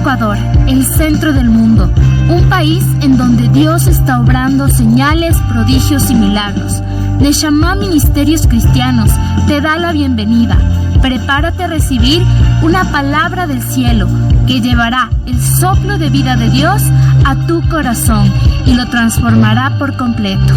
Ecuador, el centro del mundo, un país en donde Dios está obrando señales, prodigios y milagros. Neshama Ministerios Cristianos te da la bienvenida. Prepárate a recibir una palabra del cielo que llevará el soplo de vida de Dios a tu corazón y lo transformará por completo.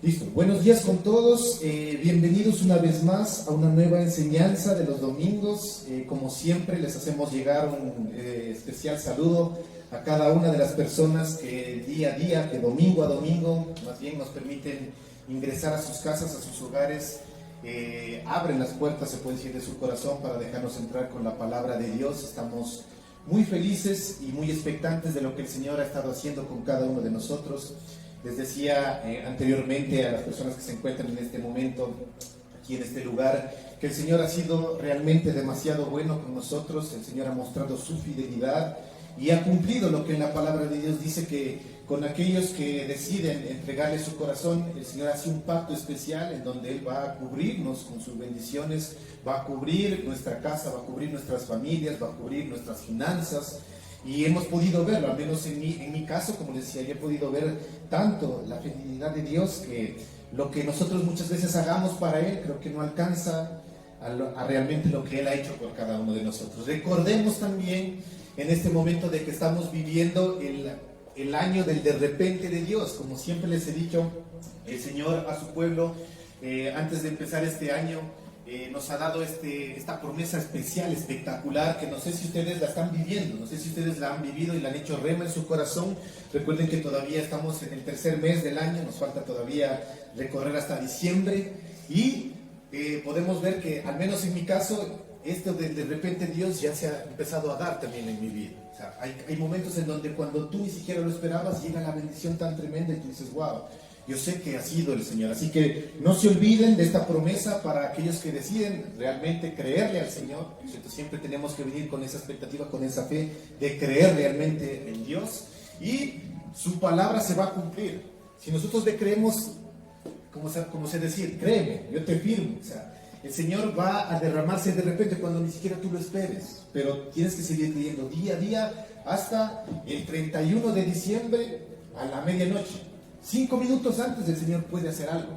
Listo, buenos días con todos, bienvenidos una vez más a una nueva enseñanza de los domingos. Como siempre les hacemos llegar un especial saludo a cada una de las personas que día a día, que domingo a domingo, más bien nos permiten ingresar a sus casas, a sus hogares, abren las puertas, se puede decir, de su corazón para dejarnos entrar con la palabra de Dios. Estamos muy felices y muy expectantes de lo que el Señor ha estado haciendo con cada uno de nosotros. Les decía anteriormente a las personas que se encuentran en este momento, aquí en este lugar, que el Señor ha sido realmente demasiado bueno con nosotros. El Señor ha mostrado su fidelidad y ha cumplido lo que en la palabra de Dios dice, que con aquellos que deciden entregarle su corazón, el Señor hace un pacto especial en donde Él va a cubrirnos con sus bendiciones, va a cubrir nuestra casa, va a cubrir nuestras familias, va a cubrir nuestras finanzas. Y hemos podido verlo, al menos en mi caso, como les decía, yo he podido ver tanto la fidelidad de Dios, que lo que nosotros muchas veces hagamos para Él, creo que no alcanza a realmente lo que Él ha hecho por cada uno de nosotros. Recordemos también en este momento de que estamos viviendo el año del de repente de Dios. Como siempre les he dicho, el Señor a su pueblo, antes de empezar este año, nos ha dado esta promesa especial, espectacular, que no sé si ustedes la están viviendo, no sé si ustedes la han vivido y la han hecho rema en su corazón. Recuerden que todavía estamos en el tercer mes del año, nos falta todavía recorrer hasta diciembre, y podemos ver que, al menos en mi caso, esto de repente Dios ya se ha empezado a dar también en mi vida. O sea, hay momentos en donde cuando tú ni siquiera lo esperabas, llega la bendición tan tremenda y tú dices, wow, yo sé que ha sido el Señor. Así que no se olviden de esta promesa para aquellos que deciden realmente creerle al Señor. Entonces, siempre tenemos que venir con esa expectativa, con esa fe de creer realmente en Dios, y su palabra se va a cumplir. Si nosotros le creemos, como se decir, créeme, yo te firmo. O sea, el Señor va a derramarse de repente cuando ni siquiera tú lo esperes, pero tienes que seguir creyendo día a día hasta el 31 de diciembre a la medianoche. 5 minutos antes el Señor puede hacer algo,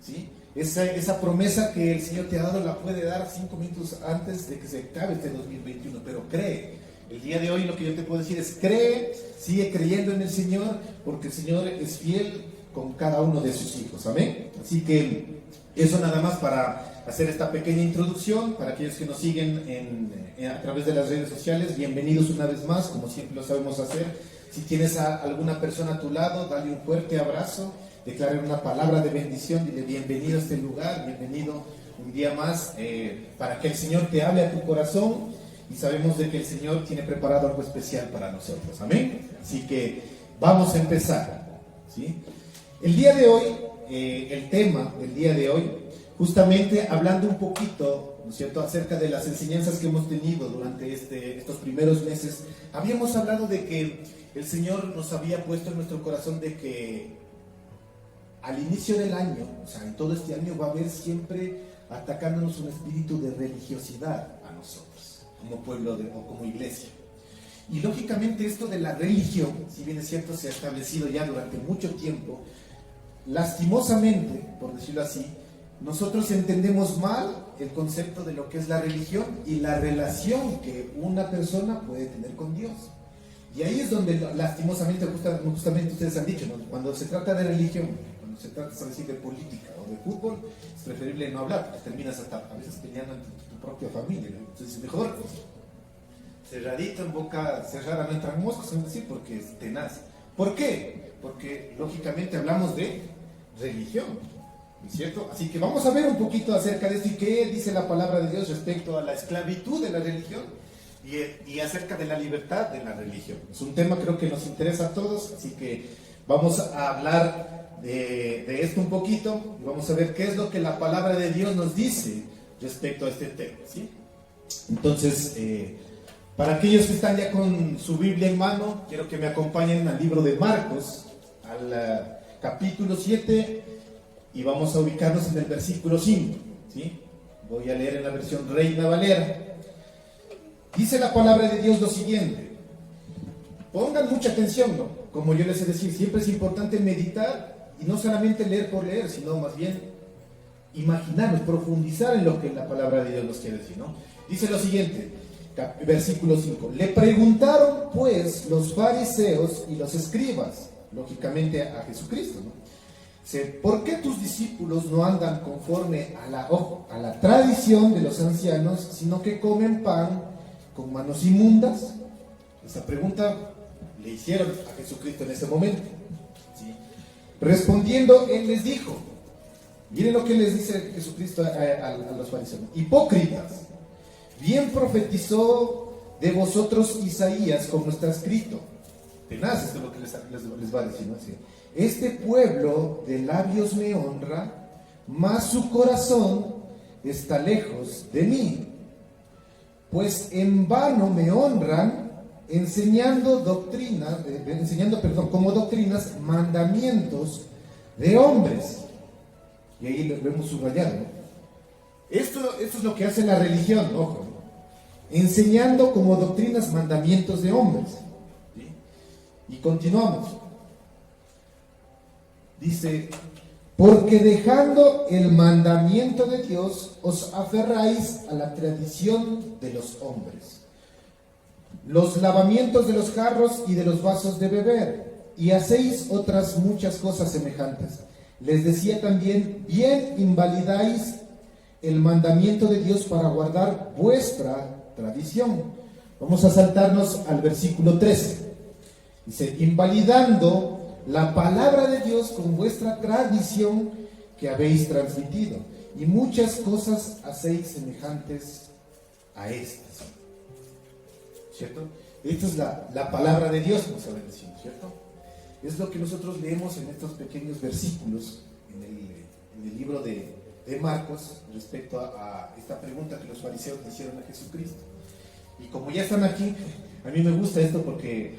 ¿sí? Esa promesa que el Señor te ha dado la puede dar 5 minutos antes de que se acabe este 2021, pero cree. El día de hoy lo que yo te puedo decir es cree, sigue creyendo en el Señor, porque el Señor es fiel con cada uno de sus hijos, amén. Así que eso nada más para hacer esta pequeña introducción. Para aquellos que nos siguen a través de las redes sociales, bienvenidos una vez más, como siempre lo sabemos hacer. Si tienes a alguna persona a tu lado, dale un fuerte abrazo, declare una palabra de bendición, dile bienvenido a este lugar, bienvenido un día más, para que el Señor te hable a tu corazón, y sabemos de que el Señor tiene preparado algo especial para nosotros, amén. Así que vamos a empezar, ¿sí? El día de hoy, el tema del día de hoy, justamente hablando un poquito, ¿no es cierto?, acerca de las enseñanzas que hemos tenido durante estos primeros meses. Habíamos hablado de que el Señor nos había puesto en nuestro corazón de que al inicio del año, o sea, en todo este año, va a haber siempre atacándonos un espíritu de religiosidad a nosotros, como pueblo o como iglesia. Y lógicamente esto de la religión, si bien es cierto, se ha establecido ya durante mucho tiempo, lastimosamente, por decirlo así, nosotros entendemos mal el concepto de lo que es la religión y la relación que una persona puede tener con Dios. Y ahí es donde lastimosamente, justamente ustedes han dicho, ¿no?, cuando se trata de religión, cuando se trata de política o de fútbol, es preferible no hablar, porque terminas hasta a veces peleando entre tu propia familia, ¿no? Entonces mejor cerradito, en boca cerrada no entran moscos, es decir, porque es tenaz. ¿Por qué? Porque lógicamente hablamos de religión, ¿no es cierto? Así que vamos a ver un poquito acerca de esto y qué dice la palabra de Dios respecto a la esclavitud de la religión y acerca de la libertad de la religión. Es un tema, creo que nos interesa a todos, así que vamos a hablar de esto un poquito y vamos a ver qué es lo que la palabra de Dios nos dice respecto a este tema, ¿sí? Entonces, Para aquellos que están ya con su Biblia en mano, quiero que me acompañen al libro de Marcos, al capítulo 7, y vamos a ubicarnos en el versículo 5, ¿sí? Voy a leer en la versión Reina Valera. Dice la palabra de Dios lo siguiente. Pongan mucha atención, ¿no? Como yo les he decir, siempre es importante meditar y no solamente leer por leer, sino más bien imaginarnos, profundizar en lo que la palabra de Dios nos quiere decir, ¿no? Dice lo siguiente, versículo 5. Le preguntaron pues los fariseos y los escribas, lógicamente a Jesucristo, ¿no? Dice, ¿por qué tus discípulos no andan conforme a la tradición de los ancianos, sino que comen pan con manos inmundas? Esa pregunta le hicieron a Jesucristo en ese momento, ¿sí? Respondiendo, él les dijo, miren lo que les dice Jesucristo a los fariseos: hipócritas, bien profetizó de vosotros Isaías, como está escrito. Tenaz, esto es lo que les va a decir, ¿no? Sí. Este pueblo de labios me honra, mas su corazón está lejos de mí. Pues en vano me honran, enseñando como doctrinas mandamientos de hombres. Y ahí lo hemos subrayado, ¿no? Esto es lo que hace la religión, ojo, ¿no? Enseñando como doctrinas mandamientos de hombres, ¿sí? Y continuamos. Dice, porque dejando el mandamiento de Dios, os aferráis a la tradición de los hombres, los lavamientos de los jarros y de los vasos de beber, y hacéis otras muchas cosas semejantes. Les decía también, bien invalidáis el mandamiento de Dios para guardar vuestra tradición. Vamos a saltarnos al versículo 13. Dice, invalidando la palabra de Dios con vuestra tradición que habéis transmitido, y muchas cosas hacéis semejantes a estas. ¿Cierto? Esta es la palabra de Dios, nos sabe decir, ¿cierto? Es lo que nosotros leemos en estos pequeños versículos en el libro de Marcos respecto a esta pregunta que los fariseos le hicieron a Jesucristo. Y como ya están aquí, a mí me gusta esto porque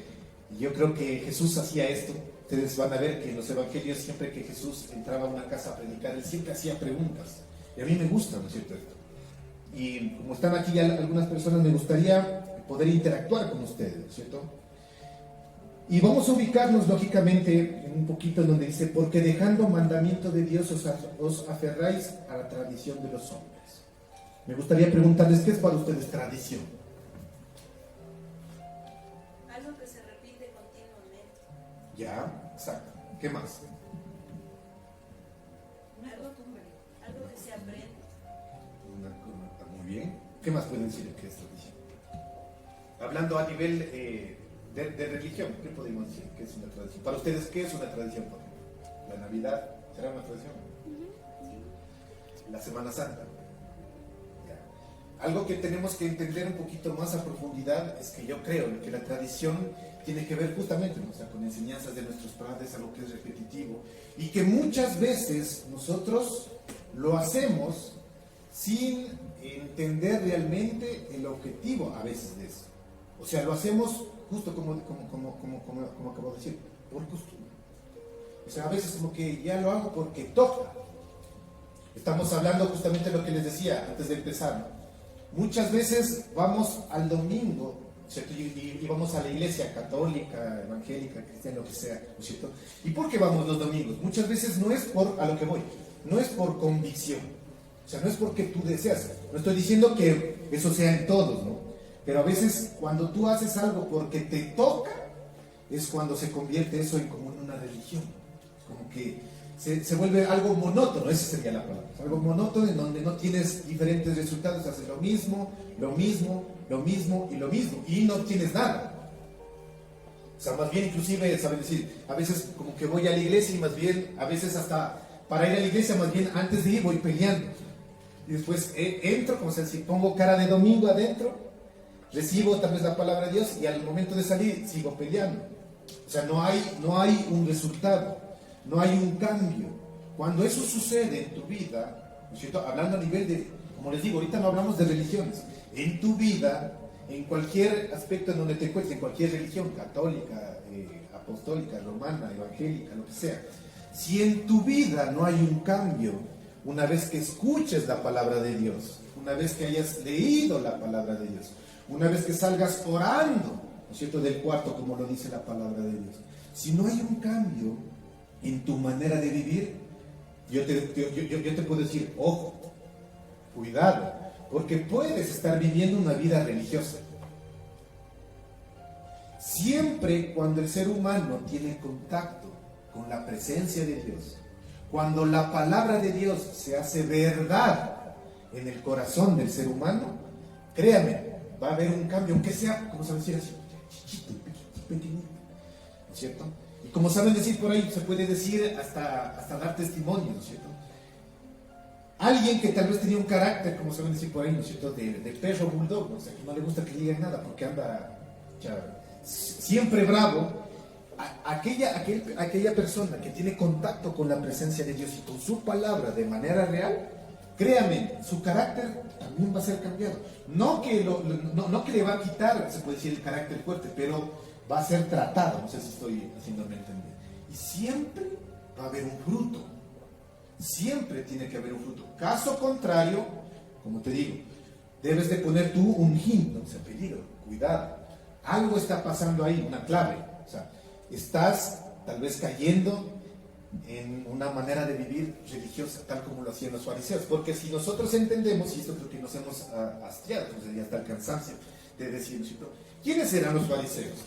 yo creo que Jesús hacía esto. Ustedes van a ver que en los evangelios, siempre que Jesús entraba a una casa a predicar, él siempre hacía preguntas. Y a mí me gusta, ¿no es cierto? Esto. Y como están aquí ya algunas personas, me gustaría poder interactuar con ustedes, ¿no es cierto? Y vamos a ubicarnos lógicamente en un poquito en donde dice, porque dejando mandamiento de Dios os aferráis a la tradición de los hombres. Me gustaría preguntarles, ¿qué es para ustedes tradición? Algo que se repite continuamente. Ya, exacto. ¿Qué más? Una costumbre, algo que se aprende. Muy bien. ¿Qué más pueden decir que es tradición? Hablando a nivel de religión, ¿qué podemos decir que es una tradición? Para ustedes, ¿qué es una tradición? Por ejemplo, la Navidad, ¿será una tradición? La Semana Santa. Ya. Algo que tenemos que entender un poquito más a profundidad es que yo creo que la tradición tiene que ver justamente, ¿no? O sea, con enseñanzas de nuestros padres, algo que es repetitivo, y que muchas veces nosotros lo hacemos sin entender realmente el objetivo a veces de eso. O sea, lo hacemos justo como acabo de decir, por costumbre. O sea, a veces como que ya lo hago porque toca. Estamos hablando justamente de lo que les decía antes de empezar, ¿no? Muchas veces vamos al domingo, ¿cierto? Y vamos a la iglesia católica, evangélica, cristiana, lo que sea, ¿no es cierto? ¿Y por qué vamos los domingos? Muchas veces no es a lo que voy, no es por convicción. O sea, no es porque tú deseas. No estoy diciendo que eso sea en todos, ¿no? Pero a veces cuando tú haces algo porque te toca, es cuando se convierte eso en como en una religión. Como que se vuelve algo monótono, esa sería la palabra. Algo monótono en donde no tienes diferentes resultados, haces lo mismo y lo mismo, y no tienes nada. O sea, más bien inclusive, ¿saben decir? A veces como que voy a la iglesia y más bien, a veces hasta para ir a la iglesia, más bien antes de ir voy peleando. Y después entro, como si pongo cara de domingo adentro, recibo tal vez la palabra de Dios y al momento de salir sigo peleando. O sea, no hay un resultado, no hay un cambio. Cuando eso sucede en tu vida, ¿no es cierto? Hablando a nivel de, como les digo, ahorita no hablamos de religiones, en tu vida En cualquier aspecto en donde te encuentres, en cualquier religión, católica, apostólica, romana, evangélica, lo que sea, si en tu vida no hay un cambio, una vez que escuches la palabra de Dios, una vez que hayas leído la palabra de Dios, una vez que salgas orando, ¿no es cierto?, del cuarto, como lo dice la palabra de Dios, si no hay un cambio en tu manera de vivir, yo te puedo decir, ojo, cuidado, porque puedes estar viviendo una vida religiosa. Siempre cuando el ser humano tiene contacto con la presencia de Dios, cuando la palabra de Dios se hace verdad en el corazón del ser humano, créame, va a haber un cambio, aunque sea, como saben decir así, chiquito, pequeñito, ¿no es cierto? Y como saben decir por ahí, se puede decir hasta dar testimonio, ¿no es cierto? Alguien que tal vez tenía un carácter, como saben decir por ahí, ¿no es cierto?, de perro bulldog, o sea, que no le gusta que le digan nada porque anda siempre bravo. Aquella persona que tiene contacto con la presencia de Dios y con su palabra de manera real, créame, su carácter también va a ser cambiado. No que le va a quitar, se puede decir, el carácter fuerte, pero va a ser tratado. No sé si estoy haciéndome entender. Y siempre va a haber un fruto. Siempre tiene que haber un fruto. Caso contrario, como te digo, debes de poner tú un hint, o sea, peligro, cuidado. Algo está pasando ahí, una clave. O sea, estás tal vez cayendo en una manera de vivir religiosa, tal como lo hacían los fariseos. Porque si nosotros entendemos, y esto creo que nos hemos hastiado, entonces ya está el cansancio de decir, ¿quiénes eran los fariseos?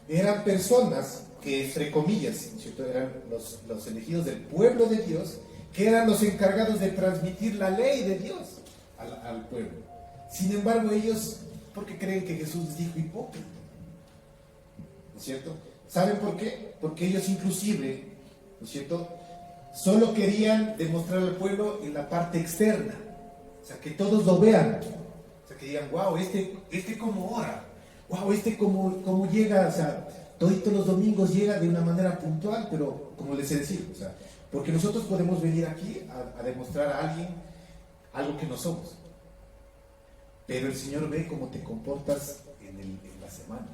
Eran personas que, entre comillas, ¿cierto?, eran los elegidos del pueblo de Dios, que eran los encargados de transmitir la ley de Dios al pueblo. Sin embargo, ellos, porque creen que Jesús les dijo hipócrita, ¿no es cierto? ¿Saben por qué? Porque ellos inclusive, ¿no es cierto?, solo querían demostrar al pueblo en la parte externa, o sea, que todos lo vean, o sea, que digan, wow, este cómo ora, wow, cómo llega, o sea, todos los domingos llega de una manera puntual, pero como les he decir, o sea, porque nosotros podemos venir aquí a demostrar a alguien algo que no somos, pero el Señor ve cómo te comportas en la semana.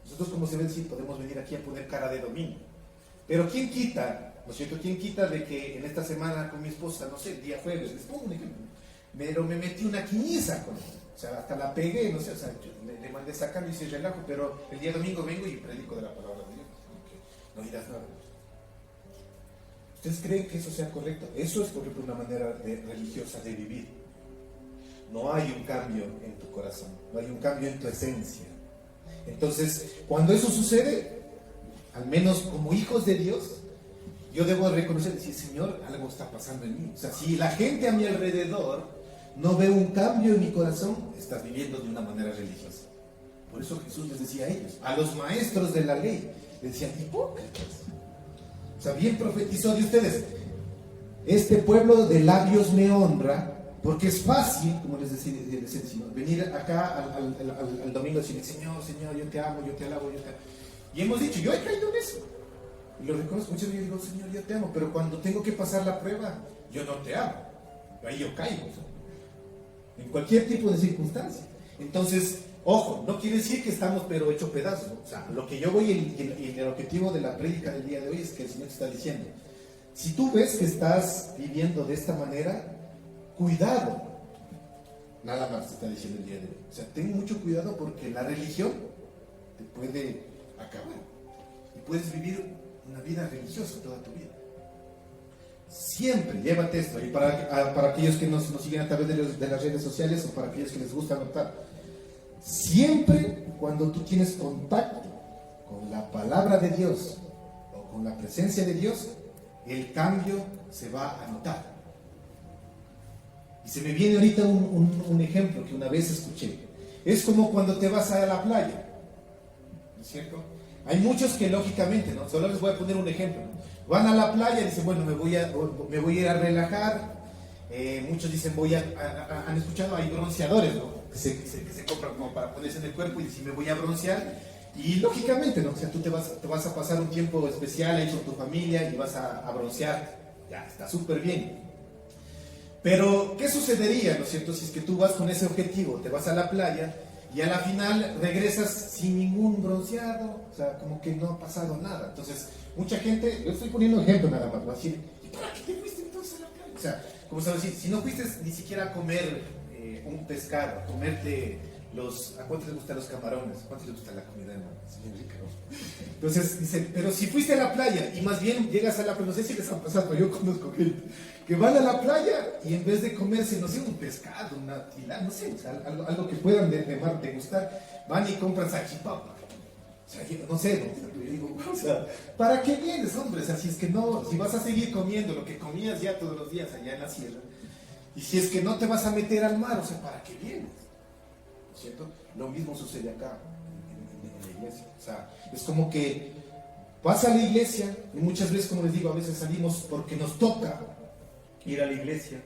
Nosotros, como se ve decir, podemos venir aquí a poner cara de domingo, pero ¿quién quita, no es cierto?, quién quita de que en esta semana con mi esposa, no sé, el día jueves, les pongo un ejemplo, pero me metí una quiniza con ella, o sea, hasta la pegué, no sé, o sea, le mandé sacar y hice relajo, pero el día domingo vengo y predico de la palabra de Dios, no dirás nada. ¿Ustedes creen que eso sea correcto? Eso es, por ejemplo, una manera religiosa de vivir. No hay un cambio en tu corazón, no hay un cambio en tu esencia. Entonces, cuando eso sucede, al menos como hijos de Dios, yo debo reconocer y decir, Señor, algo está pasando en mí. O sea, si la gente a mi alrededor no ve un cambio en mi corazón, estás viviendo de una manera religiosa. Por eso Jesús les decía a ellos, a los maestros de la ley, les decían, hipócritas. O sea, bien profetizó de ustedes, este pueblo de labios me honra, porque es fácil, como les decía, venir acá al domingo y decir, Señor, yo te amo, yo te alabo, yo te amo. Y hemos dicho, yo he caído en eso. Y lo reconozco, muchas veces digo, Señor, yo te amo, pero cuando tengo que pasar la prueba, yo no te amo. Ahí yo caigo. En cualquier tipo de circunstancia. Entonces, ojo, no quiere decir que estamos pero hecho pedazos, ¿no? O sea, lo que yo voy y el objetivo de la prédica del día de hoy es que el Señor te está diciendo, si tú ves que estás viviendo de esta manera, cuidado. Nada más te está diciendo el día de hoy. O sea, ten mucho cuidado porque la religión te puede acabar. Y puedes vivir una vida religiosa toda tu vida. Siempre, llévate esto. Y para aquellos que nos siguen a través de las redes sociales o para aquellos que les gusta anotar, siempre cuando tú tienes contacto con la palabra de Dios o con la presencia de Dios, el cambio se va a notar. Y se me viene ahorita un ejemplo que una vez escuché. Es como cuando te vas a la playa, ¿no es cierto? Hay muchos que lógicamente, ¿no? Solo les voy a poner un ejemplo, ¿no? Van a la playa y dicen, bueno, me voy a ir a relajar. Muchos dicen, han escuchado, hay bronceadores, ¿no?, que se compran como para ponerse en el cuerpo y dicen, me voy a broncear. Y lógicamente, ¿no? O sea, tú te vas a pasar un tiempo especial ahí con tu familia y vas a broncear. Ya, está súper bien. Pero, ¿qué sucedería, no es cierto? Si es que tú vas con ese objetivo, te vas a la playa y a la final regresas sin ningún bronceado, o sea, como que no ha pasado nada. Entonces, mucha gente, yo estoy poniendo ejemplo nada más, va a decir, ¿y para qué te fuiste entonces a la playa? O sea, como se va a decir, si no fuiste ni siquiera a comer un pescado, a comerte ¿a cuántos les gustan los camarones? ¿A cuántos les gusta la comida de mar? Entonces, dice, pero si fuiste a la playa y más bien llegas a la playa, no sé si les ha pasado, yo conozco gente que van a la playa y en vez de comerse, no sé, un pescado, una tilapia, no sé, o sea, algo que puedan de mar degustar, van y compran salchipapa. O sea, yo no sé, ¿no? Yo digo, o sea, ¿para qué vienes, hombre? O sea, si es que no, si vas a seguir comiendo lo que comías ya todos los días allá en la sierra, y si es que no te vas a meter al mar, o sea, ¿para qué vienes? ¿Cierto? Lo mismo sucede acá en la iglesia. O sea, es como que vas a la iglesia y muchas veces, como les digo, a veces salimos porque nos toca ir a la iglesia.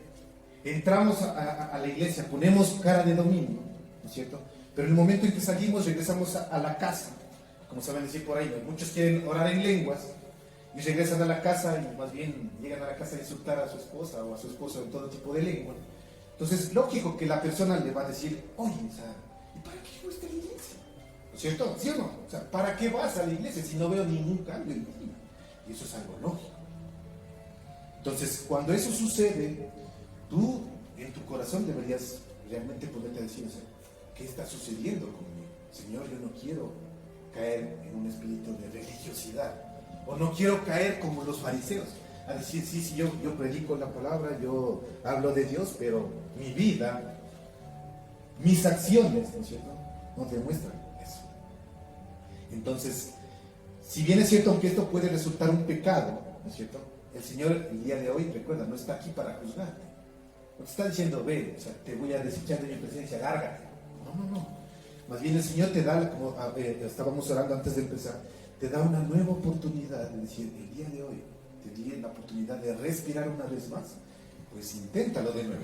Entramos a la iglesia, ponemos cara de domingo, ¿no es cierto? Pero en el momento en que salimos, regresamos a la casa, como saben decir por ahí, ¿no? Muchos quieren orar en lenguas y regresan a la casa y más bien llegan a la casa a insultar a su esposa o a su esposo en todo tipo de lengua. Entonces, lógico que la persona le va a decir, oye, o sea, ¿y para qué fuiste a la iglesia? ¿No es cierto? ¿Sí o no? O sea, ¿para qué vas a la iglesia si no veo ningún cambio en mi vida? Y eso es algo lógico. Entonces, cuando eso sucede, tú en tu corazón deberías realmente ponerte a decir, o sea, ¿qué está sucediendo conmigo? Señor, yo no quiero caer en un espíritu de religiosidad, o no quiero caer como los fariseos, a decir, sí, yo predico la palabra, yo hablo de Dios, pero mi vida, mis acciones, ¿no es cierto?, no demuestran eso. Entonces, si bien es cierto, aunque esto puede resultar un pecado, ¿no es cierto?, el Señor el día de hoy, recuerda, no está aquí para juzgarte. No te está diciendo, ve, o sea, te voy a desechar de mi presencia, lárgate. No. Más bien el Señor te da, como estábamos orando antes de empezar, te da una nueva oportunidad de decir, el día de hoy te di la oportunidad de respirar una vez más, pues inténtalo de nuevo,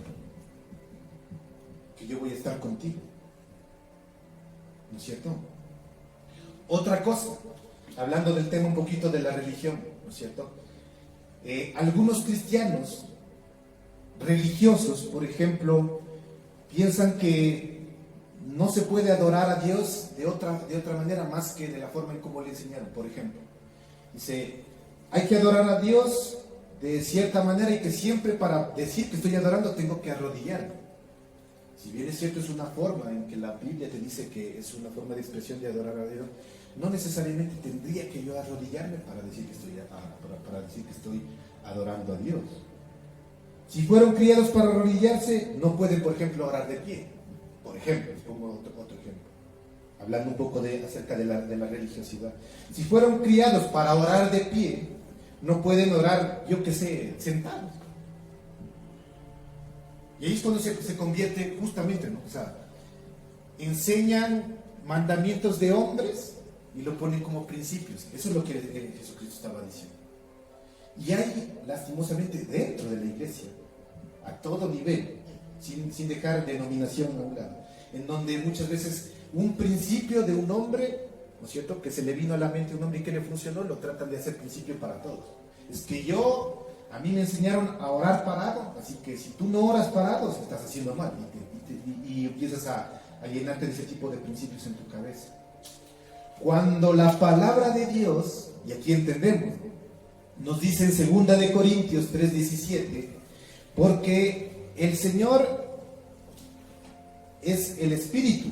que yo voy a estar contigo, ¿no es cierto? Otra cosa, hablando del tema un poquito de la religión, ¿no es cierto? Algunos cristianos religiosos, por ejemplo, piensan que no se puede adorar a Dios de otra manera más que de la forma en cómo le enseñaron. Por ejemplo, dice, hay que adorar a Dios de cierta manera y que siempre para decir que estoy adorando tengo que arrodillarme. Si bien es cierto, es una forma en que la Biblia te dice que es una forma de expresión de adorar a Dios, no necesariamente tendría que yo arrodillarme para decir que estoy adorando a Dios. Si fueron criados para arrodillarse, no pueden, por ejemplo, orar de pie. Por ejemplo, les pongo otro ejemplo, hablando un poco acerca de la religiosidad. Si fueron criados para orar de pie, no pueden orar, yo qué sé, sentados. Y ahí es cuando se convierte justamente, ¿no? O sea, enseñan mandamientos de hombres y lo ponen como principios. Eso es lo que Jesucristo estaba diciendo. Y hay, lastimosamente, dentro de la iglesia, a todo nivel, sin dejar denominación a un lado, en donde muchas veces un principio de un hombre, ¿no es cierto?, que se le vino a la mente a un hombre y que le funcionó, lo tratan de hacer principio para todos. Es que a mí me enseñaron a orar parado, así que si tú no oras parado, estás haciendo mal, y empiezas a llenarte de ese tipo de principios en tu cabeza. Cuando la palabra de Dios, y aquí entendemos, nos dice en 2 de Corintios 3:17, porque el Señor es el Espíritu,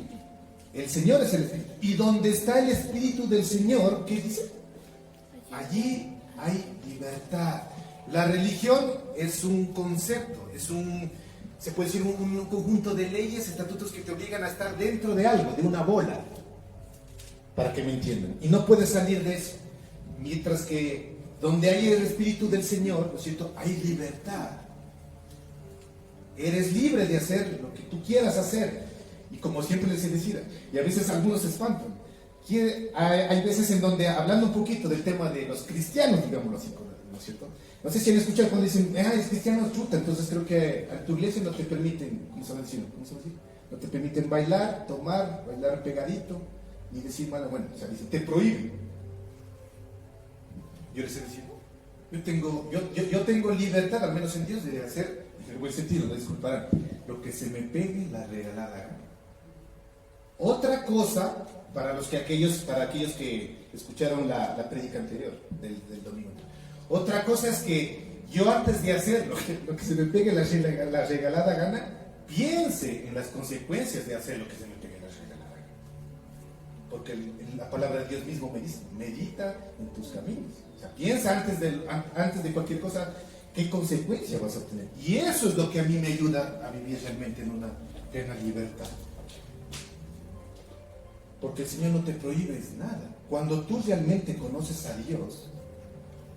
el Señor es el Espíritu, y donde está el Espíritu del Señor, ¿qué dice? Allí hay libertad. La religión es un concepto, se puede decir un conjunto de leyes, estatutos que te obligan a estar dentro de algo, de una bola, para que me entiendan, y no puedes salir de eso. Mientras que donde hay el Espíritu del Señor, ¿no es cierto?, hay libertad. Eres libre de hacer lo que tú quieras hacer. Y como siempre les decía, y a veces algunos se espantan, hay veces en donde, hablando un poquito del tema de los cristianos, digámoslo así, ¿no es cierto? No sé si han escuchado cuando dicen, es cristiano, chuta, entonces creo que a tu iglesia no te permiten, ¿cómo se va a decir? No te permiten bailar pegadito, ni decir, bueno, o sea, dicen, te prohíben. Yo les he dicho, yo tengo libertad, al menos en Dios, de hacer en el buen sentido, me disculparán, lo que se me pegue la regalada gana. Otra cosa, para aquellos que escucharon la prédica anterior del domingo, otra cosa es que yo antes de hacer lo que se me pegue la regalada gana, piense en las consecuencias de hacer lo que se me pegue la regalada gana. Porque la palabra de Dios mismo me dice, medita en tus caminos. O sea, piensa antes de cualquier cosa qué consecuencia vas a obtener. Y eso es lo que a mí me ayuda a vivir realmente en una plena libertad. Porque el Señor no te prohíbe nada. Cuando tú realmente conoces a Dios,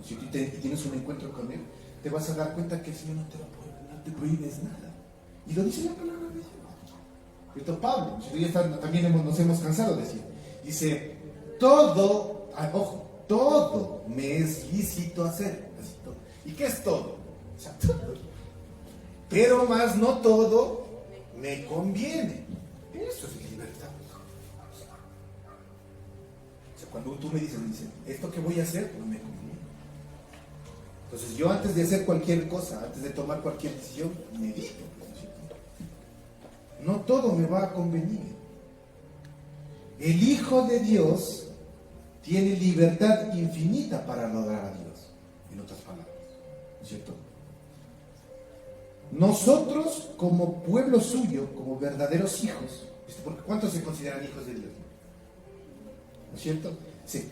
si tú tienes un encuentro con Él, te vas a dar cuenta que el Señor no te prohíbe nada. Y lo dice la palabra de Dios. ¿Cierto? Pablo, también nos hemos cansado de decir. Dice, todo me es lícito hacer. ¿Y qué es todo? O sea, todo. Pero más no todo me conviene. Eso es libertad. O sea, cuando tú me dices, esto que voy a hacer no me conviene. Entonces yo antes de hacer cualquier cosa, antes de tomar cualquier decisión, medito. No todo me va a convenir. El Hijo de Dios tiene libertad infinita para adorar a Dios, en otras palabras, ¿cierto? Nosotros como pueblo suyo, como verdaderos hijos, porque ¿cuántos se consideran hijos de Dios? ¿No es cierto? Sí.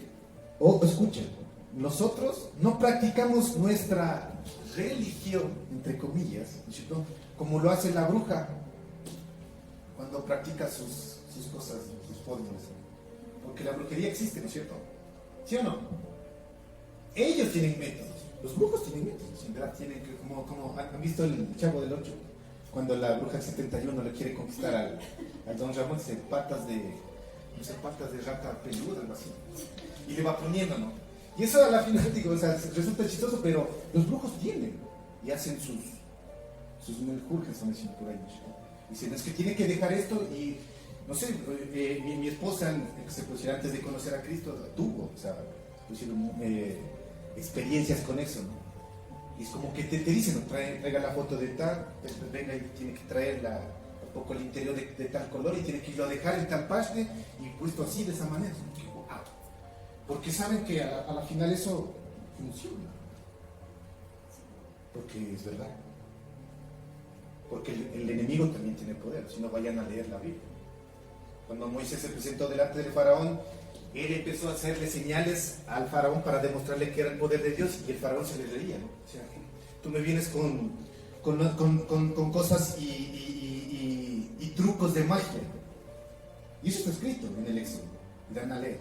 Escuchen, nosotros no practicamos nuestra religión, entre comillas, ¿no es cierto? Como lo hace la bruja cuando practica sus cosas, sus fórmulas. Porque la brujería existe, ¿no es cierto? ¿Sí o no? Ellos tienen métodos, los brujos tienen métodos, en verdad tienen que, como han visto el Chavo del 8, cuando la bruja del 71 le quiere conquistar al don Ramón, dice patas de rata peluda, algo así, y le va poniendo, ¿no? Y eso a la final, digo, o sea, resulta chistoso, pero los brujos tienen y hacen sus menjurjes, son decir por ahí, ¿no? Dicen, es que tiene que dejar esto y, no sé, mi esposa, se puede decir, antes de conocer a Cristo, tuvo, o sea, experiencias con eso, ¿no? Y es como que te dicen, ¿no? Traiga la foto de tal, después venga y tiene que traerla un poco el interior de tal color y tiene que irlo a dejar en tal parte y puesto así, de esa manera. Wow. Porque saben que a la final eso funciona. Porque es verdad. Porque el enemigo también tiene poder, si no vayan a leer la Biblia. Cuando Moisés se presentó delante del faraón, él empezó a hacerle señales al faraón para demostrarle que era el poder de Dios y el faraón se le reía, ¿no? O sea, tú me vienes con cosas y trucos de magia. Y eso está escrito en el Éxodo, dan a leer.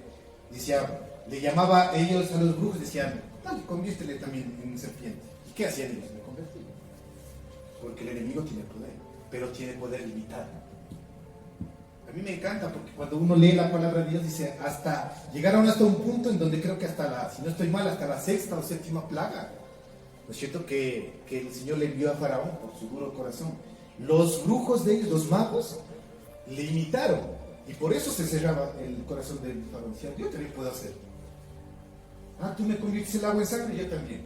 Decía, le llamaba a ellos, a los brujos, decían, dale, conviértele también en serpiente. ¿Y qué hacían ellos? Me convertían. Porque el enemigo tiene poder, pero tiene poder limitado. A mí me encanta porque cuando uno lee la palabra de Dios dice, llegaron hasta un punto en donde creo que si no estoy mal, hasta la 6ª o 7ª plaga. ¿No es cierto? Que el Señor le envió a Faraón por su duro corazón. Los brujos de ellos, los magos, le imitaron. Y por eso se cerraba el corazón del Faraón. Decían, yo también puedo hacer. Tú me conviertes el agua en sangre, yo también.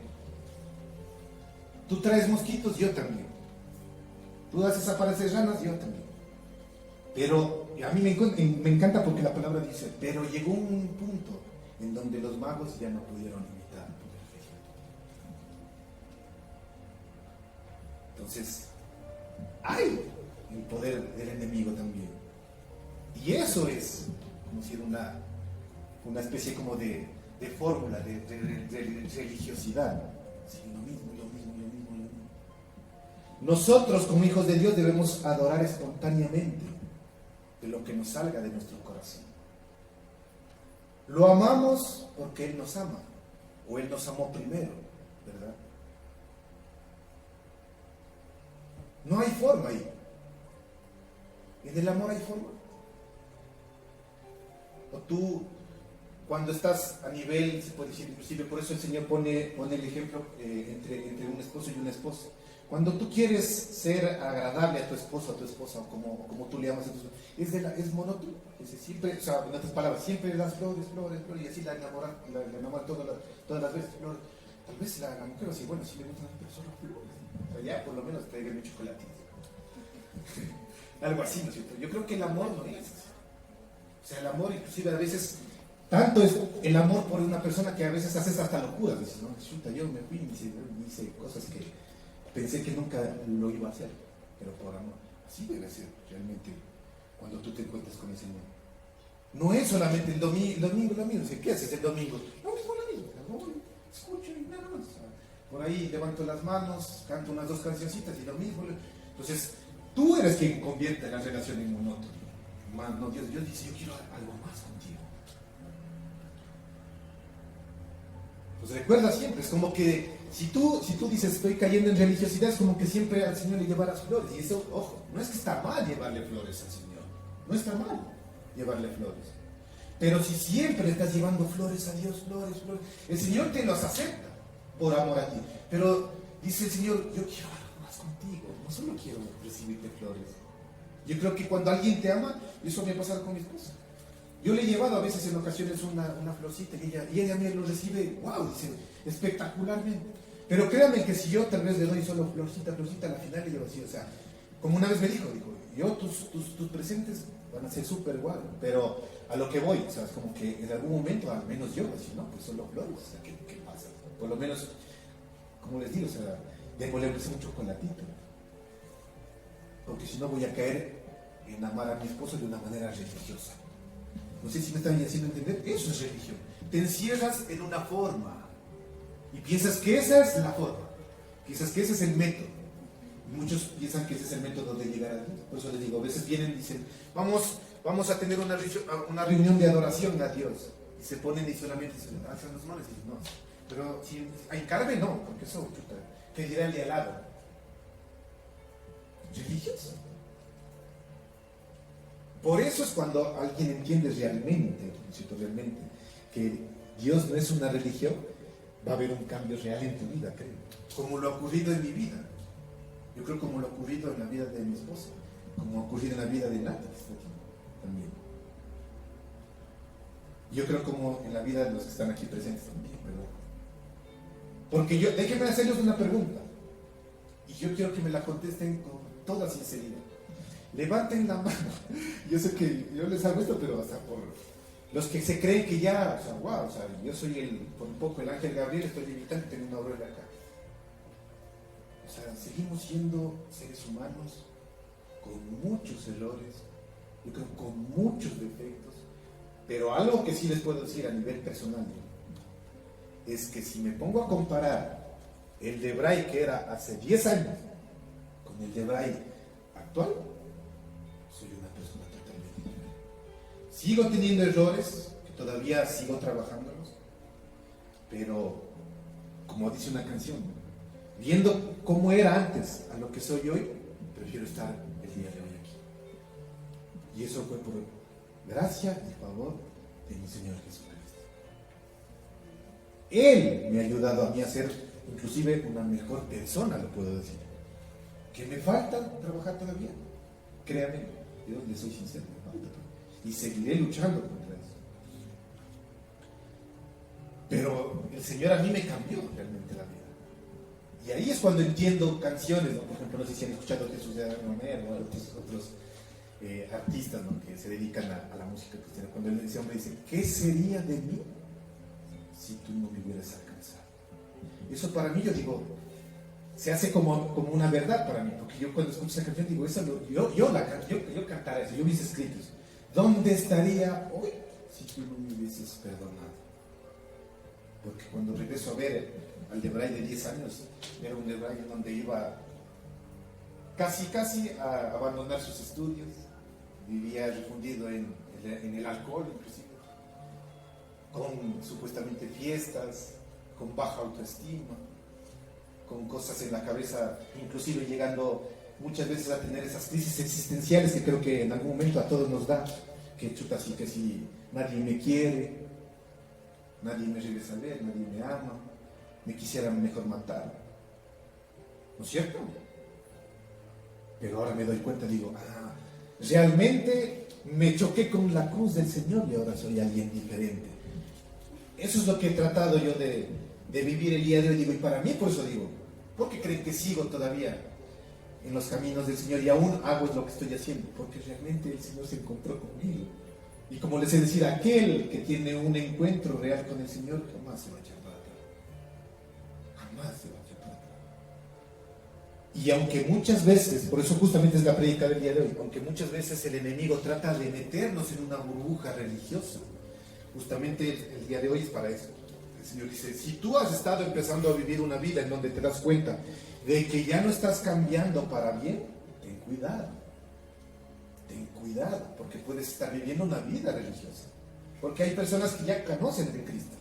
Tú traes mosquitos, yo también. Tú haces aparecer ranas, yo también. Pero a mí me encanta porque la palabra dice, pero llegó un punto en donde los magos ya no pudieron imitar el poder de Dios. Entonces, hay el poder del enemigo también. Y eso es, como decir, una especie como de fórmula de religiosidad. Sí, lo mismo. Nosotros como hijos de Dios debemos adorar espontáneamente de lo que nos salga de nuestro corazón. Lo amamos porque Él nos ama, o Él nos amó primero, ¿verdad? No hay forma ahí. ¿En el amor hay forma? O tú, cuando estás a nivel, se puede decir, inclusive por eso el Señor pone el ejemplo entre un esposo y una esposa. Cuando tú quieres ser agradable a tu esposo, a tu esposa, como tú le llamas a tu esposa, es monótono. Siempre, o sea, en otras palabras, siempre das flores, y así la enamora todas las veces. Flores. Tal vez la mujer va a decir, bueno, si le gustan, pero solo flores. O sea, ya por lo menos tráigame chocolate. Algo así, ¿no es cierto? Yo creo que el amor no es. O sea, el amor inclusive a veces, tanto es el amor por una persona que a veces haces hasta locuras. Dices, no, chuta, yo me fui y hice cosas que pensé que nunca lo iba a hacer, pero por amor. Así debe ser realmente cuando tú te encuentras con el Señor. No es solamente el domingo, ¿qué haces el domingo? No, es por la misma, voy, escucho y nada más. Por ahí levanto las manos, canto unas 2 cancioncitas y lo mismo. Entonces, tú eres quien convierte la relación en monótona. No, Dios dice, yo quiero algo más contigo. Pues recuerda siempre, es como que si tú dices estoy cayendo en religiosidad, es como que siempre al Señor le llevarás flores. Y eso, ojo, no es que está mal llevarle flores al Señor. No está mal llevarle flores. Pero si siempre le estás llevando flores a Dios, flores, el Señor te los acepta por amor a ti. Pero dice el Señor, yo quiero algo más contigo, no solo quiero recibirte flores. Yo creo que cuando alguien te ama, eso me ha pasado con mi esposa. Yo le he llevado a veces en ocasiones una florcita y ella me lo recibe, wow, dice, espectacularmente. Pero créanme que si yo tal vez le doy solo florcita, a la final le llevo así, o sea, como una vez me dijo, yo tus presentes van a ser súper guau, pero a lo que voy, o sea, es como que en algún momento, al menos yo, así, no, pues solo flores, o sea, ¿qué pasa? Por lo menos, como les digo, o sea, démosle un chocolatito, porque si no voy a caer en amar a mi esposo de una manera religiosa. No sé si me están haciendo entender, eso es religión. Te encierras en una forma y piensas que esa es la forma, piensas que ese es el método. Muchos piensan que ese es el método de llegar a Dios. Por eso les digo, a veces vienen y dicen, vamos a tener una reunión de adoración a Dios. Y se ponen y solamente se alzan las manos y dicen, no. Pero si encarbe no, porque eso, chuta, ¿qué dirá el de al lado? Religioso. Por eso es cuando alguien entiende realmente que Dios no es una religión, va a haber un cambio real en tu vida, creo. Como lo ha ocurrido en mi vida. Yo creo como lo ha ocurrido en la vida de mi esposa, como ha ocurrido en la vida de Nati, que está aquí también. Yo creo como en la vida de los que están aquí presentes también, ¿verdad? Porque déjenme hacerles una pregunta, y yo quiero que me la contesten con toda sinceridad. Levanten la mano. Yo sé que yo les hago esto, pero hasta por los que se creen que ya, o sea, wow, o sea, yo soy por un poco el ángel Gabriel, estoy limitante, tengo una aurora acá. O sea, seguimos siendo seres humanos con muchos errores, yo creo con muchos defectos, pero algo que sí les puedo decir a nivel personal es que si me pongo a comparar el Debray que era hace 10 años con el Debray actual, soy una persona totalmente diferente. Sigo teniendo errores, que todavía sigo trabajándolos, pero como dice una canción, viendo cómo era antes a lo que soy hoy, prefiero estar el día de hoy aquí. Y eso fue por gracia y favor de mi Señor Jesucristo. Él me ha ayudado a mí a ser inclusive una mejor persona, lo puedo decir. Que me falta trabajar todavía. Créame, yo les soy sincero, me falta todavía. Y seguiré luchando contra eso. Pero el Señor a mí me cambió realmente la vida. Y ahí es cuando entiendo canciones, ¿no? Por ejemplo, no sé si han escuchado Jesús de Romero o otros artistas, ¿no? Que se dedican a la música cristiana. Cuando ese hombre dice, ¿qué sería de mí si tú no me hubieras alcanzado? Eso para mí, yo digo, se hace como una verdad para mí, porque yo cuando escucho esa canción digo, yo cantara eso, yo hubiese escrito eso. ¿Dónde estaría hoy si tú no me hubieses perdonado? Porque cuando regreso a ver al Debray de 10 años, era un Debray en donde iba casi a abandonar sus estudios, vivía refundido en el alcohol inclusive, con supuestamente fiestas, con baja autoestima, con cosas en la cabeza, inclusive llegando muchas veces a tener esas crisis existenciales que creo que en algún momento a todos nos da, que chuta así que si nadie me quiere, nadie me regresa a ver, nadie me ama, me quisiera mejor matar, ¿no es cierto? Pero ahora me doy cuenta, digo, realmente me choqué con la cruz del Señor y ahora soy alguien diferente. Eso es lo que he tratado yo de vivir el día de hoy, digo, y para mí, por eso digo, ¿Por qué creen que sigo todavía en los caminos del Señor y aún hago lo que estoy haciendo? Porque realmente el Señor se encontró conmigo. Y como les he decir, aquel que tiene un encuentro real con el Señor jamás se va a echar para atrás. Jamás se va a echar para atrás. Y aunque muchas veces, por eso justamente es la prédica del día de hoy, aunque muchas veces el enemigo trata de meternos en una burbuja religiosa, justamente el día de hoy es para eso. El Señor dice, si tú has estado empezando a vivir una vida en donde te das cuenta de que ya no estás cambiando para bien, ten cuidado. Ten cuidado, porque puedes estar viviendo una vida religiosa. Porque hay personas que ya conocen de Cristo,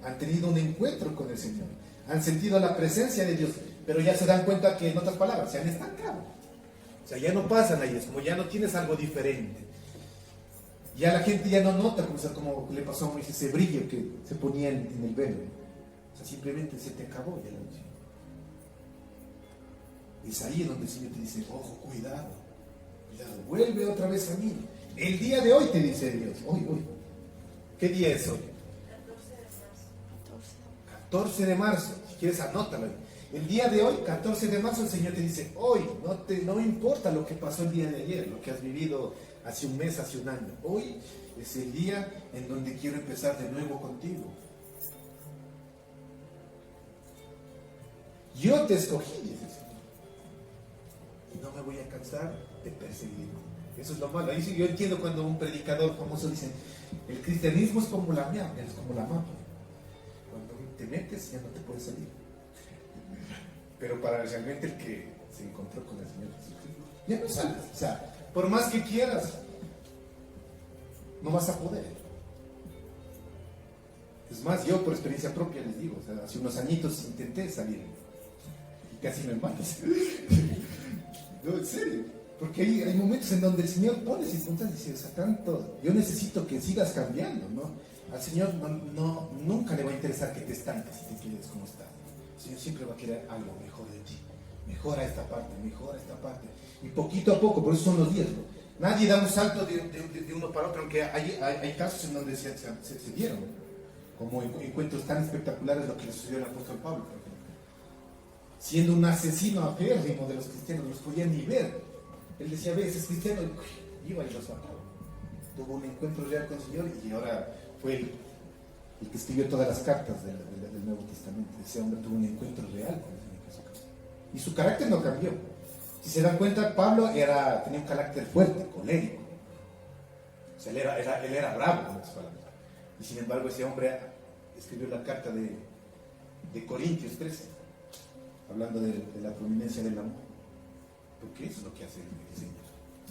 han tenido un encuentro con el Señor, han sentido la presencia de Dios, pero ya se dan cuenta que, en otras palabras, se han estancado. O sea, ya no pasan ahí, es como ya no tienes algo diferente. Ya la gente ya no nota como le pasó a Moisés, ese brillo que se ponía en el velo. O sea, simplemente se te acabó ya la noche. Es ahí donde el Señor te dice, ojo, cuidado, vuelve otra vez a mí. El día de hoy te dice Dios, hoy. ¿Qué día es hoy? 14 de marzo. Si quieres, anótalo ahí. El día de hoy, 14 de marzo, el Señor te dice, hoy, no importa lo que pasó el día de ayer, lo que has vivido hace un mes, hace un año. Hoy es el día en donde quiero empezar de nuevo contigo. Yo te escogí, dice el Señor. Y no me voy a cansar de perseguir. Eso es lo malo. Ahí sí, yo entiendo cuando un predicador famoso dice, el cristianismo es como la mapa. Cuando te metes ya no te puedes salir. Pero para realmente el que se encontró con el Señor Jesucristo, ya no sales. O sea, por más que quieras, no vas a poder. Es más, yo por experiencia propia les digo, o sea, hace unos añitos intenté salir y casi me matas. No, en serio, porque hay momentos en donde el Señor pone circunstancias y dice, o sea, tanto, yo necesito que sigas cambiando, ¿no? Al Señor nunca le va a interesar que te estanques y te quedes como estás. El Señor siempre va a querer algo mejor de ti. Mejora esta parte. Y poquito a poco, por eso son los días, ¿no? Nadie da un salto de uno para otro, aunque hay casos en donde se dieron, como encuentros tan espectaculares lo que le sucedió al apóstol Pablo, por ejemplo. Siendo un asesino aférrimo de los cristianos, no los podía ni ver. Él decía, ve, ese es cristiano, y iba y los mataba. Tuvo un encuentro real con el Señor y ahora fue el que escribió todas las cartas del Nuevo Testamento. Ese hombre tuvo un encuentro real con el Señor Jesucristo. Y su carácter no cambió. Si se dan cuenta, Pablo tenía un carácter fuerte, colérico. O sea, él era bravo, en otras palabras. Y sin embargo, ese hombre escribió la carta de Corintios 13, hablando de la prominencia del amor. Porque eso es lo que hace el Señor.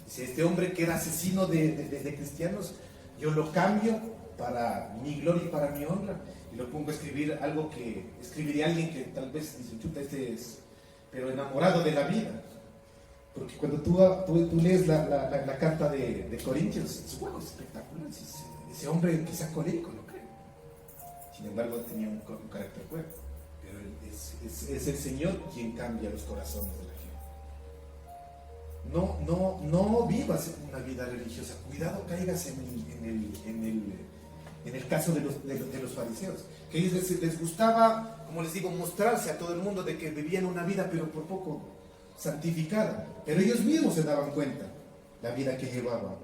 Dice, este hombre que era asesino de cristianos, yo lo cambio para mi gloria y para mi honra, y lo pongo a escribir algo que escribiría alguien que tal vez dice, chuta, este es, pero enamorado de la vida. Porque cuando tú lees la carta de Corintios, es wow, espectacular. Ese hombre que sea colérico, lo creo. Sin embargo, tenía un carácter fuerte. Pero es el Señor quien cambia los corazones de la gente. No vivas una vida religiosa. Cuidado caigas en el caso de los fariseos, que a ellos les gustaba, como les digo, mostrarse a todo el mundo de que vivían una vida, pero por poco santificada. Pero ellos mismos se daban cuenta la vida que llevaban.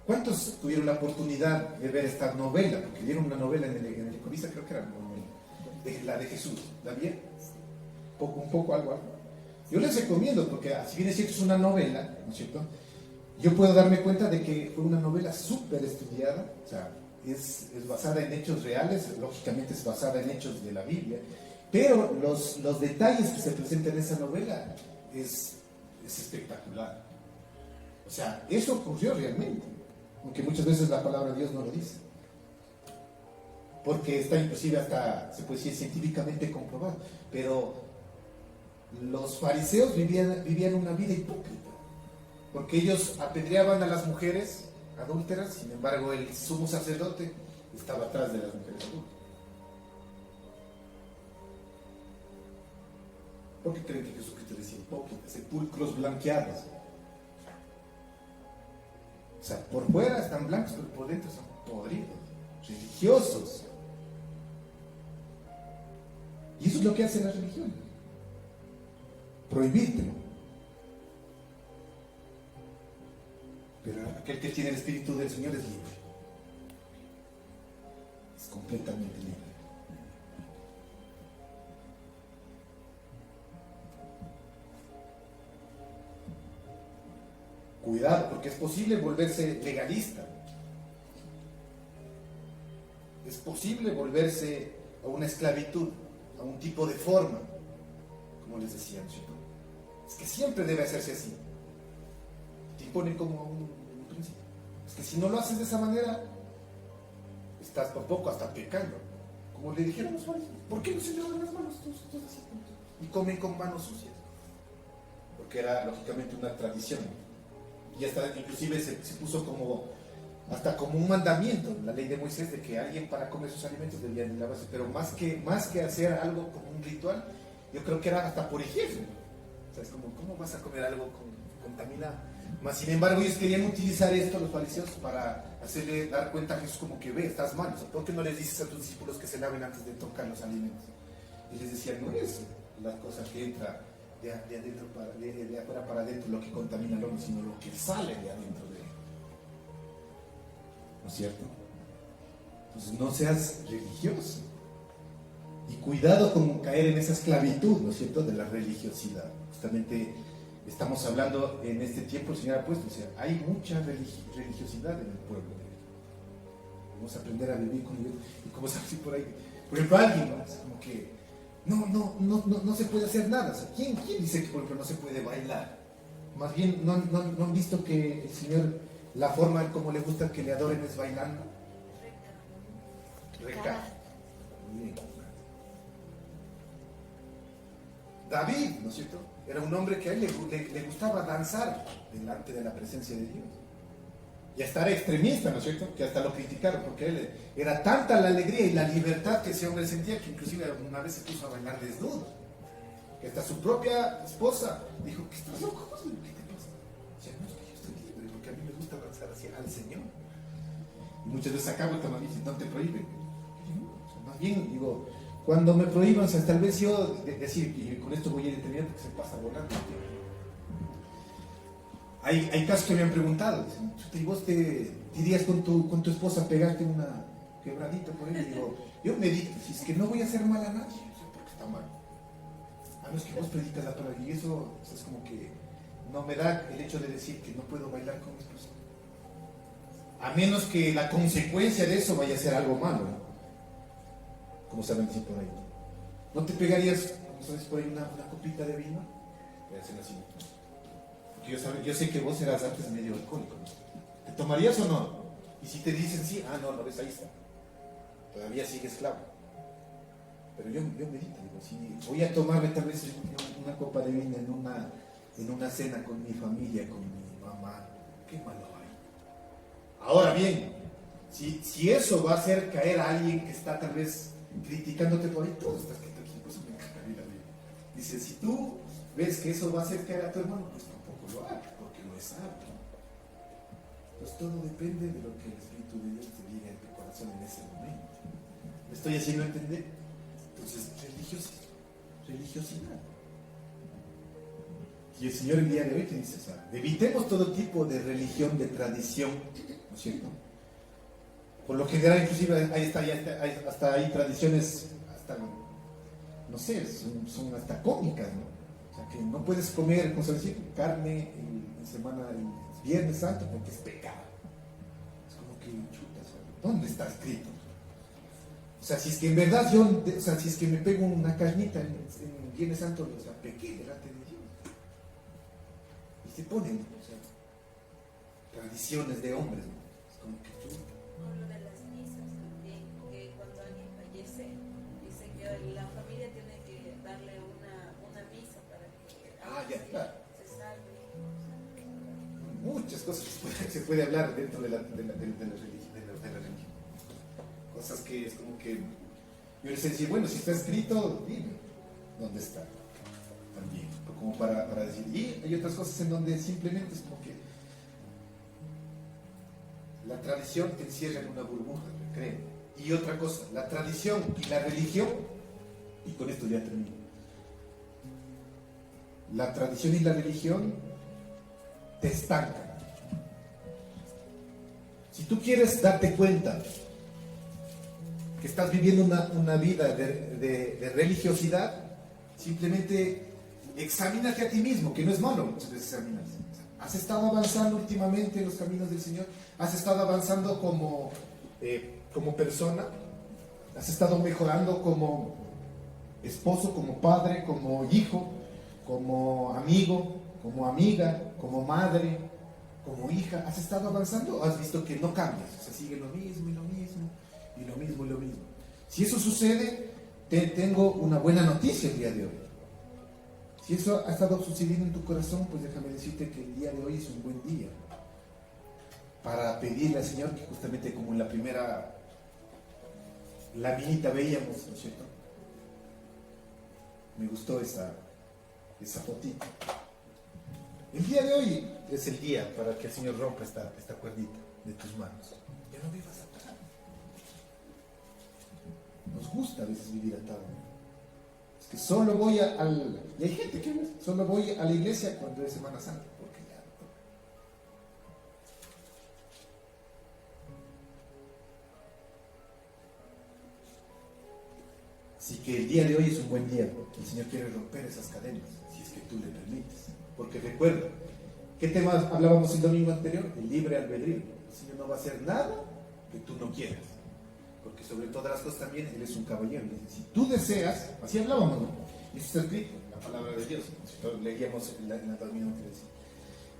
¿Cuántos tuvieron la oportunidad de ver esta novela? Porque dieron una novela en el Economista, creo que era la de Jesús. ¿La vieron? Un poco, algo. Yo les recomiendo, porque si bien es cierto es una novela, ¿no es cierto? Yo puedo darme cuenta de que fue una novela súper estudiada, o sea, es basada en hechos reales, lógicamente es basada en hechos de la Biblia, pero los detalles que se presentan en esa novela es espectacular. O sea, eso ocurrió realmente, aunque muchas veces la palabra de Dios no lo dice. Porque está inclusive hasta, se puede decir, científicamente comprobado. Pero los fariseos vivían una vida hipócrita. Porque ellos apedreaban a las mujeres adúlteras, sin embargo el sumo sacerdote estaba atrás de las mujeres adúlteras. ¿Por qué creen que Jesucristo decía hipócritas, sepulcros blanqueados? O sea, por fuera están blancos, pero por dentro son podridos, religiosos. Y eso es lo que hace la religión. Prohibírtelo. Pero aquel que tiene el Espíritu del Señor es libre. Es completamente libre. Cuidado, porque es posible volverse legalista. Es posible volverse a una esclavitud, a un tipo de forma, como les decía, ¿cierto? Es que siempre debe hacerse así. Te imponen como un principio. Es que si no lo haces de esa manera, estás por poco hasta pecando. Como le dijeron los fariseos, ¿por qué no se lavan las manos todos así? Y comen con manos sucias. Porque era lógicamente una tradición. Y hasta inclusive se puso como hasta como un mandamiento, la ley de Moisés, de que alguien para comer sus alimentos debía lavarse, pero más que hacer algo como un ritual, yo creo que era hasta por higiene. O sea, es como, ¿cómo vas a comer algo contaminado? Mas, sin embargo, ellos querían utilizar esto, los fariseos, para hacerle dar cuenta a Jesús como que ve, estás mal. O sea, ¿por qué no les dices a tus discípulos que se laven antes de tocar los alimentos? Y les decían, no es la cosa que entra de afuera para adentro lo que contamina al hombre, sino lo que sale de adentro de él. ¿No es cierto? Entonces no seas religioso. Y cuidado con caer en esa esclavitud, ¿no es cierto?, de la religiosidad. Justamente estamos hablando en este tiempo, el Señor ha puesto, o sea, hay mucha religiosidad en el pueblo de Dios. Vamos a aprender a vivir con Dios. Y como sabes, por ahí, por ejemplo, alguien, ¿no? Es como que no se puede hacer nada. O sea, ¿quién dice que, por ejemplo, no se puede bailar? Más bien, ¿no han visto que el Señor, la forma en cómo le gusta que le adoren es bailando? Reca. Bien. David, ¿no es cierto?, era un hombre que a él le gustaba danzar delante de la presencia de Dios. Y hasta era extremista, ¿no es cierto?, que hasta lo criticaron, porque él era tanta la alegría y la libertad que ese hombre sentía, que inclusive una vez se puso a bailar desnudo. Que hasta su propia esposa dijo, ¿qué estás loco? ¿Qué te pasa? O sea, no, es que yo estoy libre, porque a mí me gusta danzar hacia al Señor. Y muchas veces acá también dicen, no te prohíben. O sea, más bien, digo, cuando me prohíban, o sea, tal vez yo decir, y con esto voy a determinar porque se pasa volando. Hay casos que me han preguntado, dicen, ¿y vos te dirías con tu esposa pegarte una quebradita por él? Y digo, yo medito, si es que no voy a hacer mal a nadie, no sé por qué está mal. A menos que vos predicas la palabra, y eso es como que no me da el hecho de decir que no puedo bailar con mi esposa. A menos que la consecuencia de eso vaya a ser algo malo, ¿no? Como saben decir por ahí. ¿No te pegarías, como sabes por ahí, una copita de vino? Voy a hacer así. Porque yo sé que vos eras antes medio alcohólico, ¿no? ¿Te tomarías o no? Y si te dicen sí, no ves, ahí está. Todavía sigues esclavo. Pero yo medito, digo, si voy a tomarme tal vez una copa de vino en una cena con mi familia, con mi mamá, qué malo hay. Ahora bien, si eso va a hacer caer a alguien que está tal vez criticándote por ahí, todo está escrito aquí, por eso me encantaría la Biblia. Dice, si tú ves que eso va a hacer caer a tu hermano, pues tampoco lo hagas, porque no es apto. Pues todo depende de lo que el Espíritu de Dios te diga en tu corazón en ese momento. ¿Me estoy haciendo entender? Entonces, religiosidad. Y el Señor el día de hoy te dice, o sea, evitemos todo tipo de religión, de tradición, ¿no es cierto? Por lo general, inclusive, hasta hay tradiciones, hasta, no sé, son hasta cómicas, ¿no? O sea, que no puedes comer, como se dice, carne en semana, el Viernes Santo, porque es pecado. Es como que, chutas, ¿dónde está escrito? O sea, si es que en verdad si es que me pego una carnita en Viernes Santo, o sea, pequé delante de Dios. Y se ponen, o sea, tradiciones de hombres, ¿no? Es como que chuta. Con lo de las misas también, que cuando alguien fallece, dice que la familia tiene que darle una misa para que Claro. se salve. Muchas cosas se puede hablar dentro de la religión. Cosas que es como que yo les decía, bueno, si está escrito, dime dónde está. También, como para decir. Y hay otras cosas en donde simplemente es como que la tradición te encierra en una burbuja, creen. Y otra cosa, la tradición y la religión Y con esto ya termino. La tradición y la religión te estancan. Si tú quieres darte cuenta que estás viviendo una vida de religiosidad, simplemente examínate a ti mismo, que no es malo muchas veces examinarse. ¿Has estado avanzando últimamente en los caminos del Señor? ¿Has estado avanzando como persona? ¿Has estado mejorando como esposo, como padre, como hijo, como amigo, como amiga, como madre, como hija? ¿Has estado avanzando o has visto que no cambias? O sea, sigue lo mismo y lo mismo y lo mismo y lo mismo. Si eso sucede, tengo una buena noticia el día de hoy. Si eso ha estado sucediendo en tu corazón, pues déjame decirte que el día de hoy es un buen día para pedirle al Señor, que justamente como en la primera laminita veíamos, ¿no es cierto? Me gustó esa fotito. El día de hoy es el día para que el Señor rompa esta cuerdita de tus manos. Ya no vivas atado. Nos gusta a veces vivir atado. Es que solo voy y hay gente que solo voy a la iglesia cuando es Semana Santa, porque ya no toca. Así que el día de hoy es un buen día. El Señor quiere romper esas cadenas, si es que tú le permites. Porque recuerda, ¿qué temas hablábamos el domingo anterior? El libre albedrío. El Señor no va a hacer nada que tú no quieras. Porque sobre todas las cosas también Él es un caballero. Si tú deseas, así hablábamos, ¿no? Y eso está escrito, la palabra de Dios. Leíamos en la domingo anterior.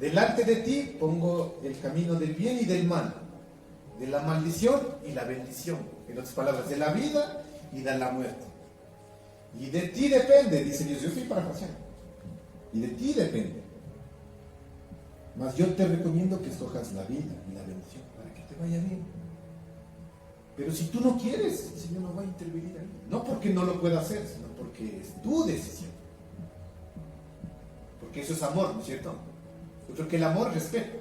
Delante de ti pongo el camino del bien y del mal, de la maldición y la bendición. En otras palabras, de la vida y de la muerte. Y de ti depende, dice Dios. Yo estoy parafraseando. Y de ti depende. Mas yo te recomiendo que escojas la vida y la bendición para que te vaya bien. Pero si tú no quieres, el Señor no va a intervenir ahí. No porque no lo pueda hacer, sino porque es tu decisión. Porque eso es amor, ¿no es cierto? Yo creo que el amor es respeto.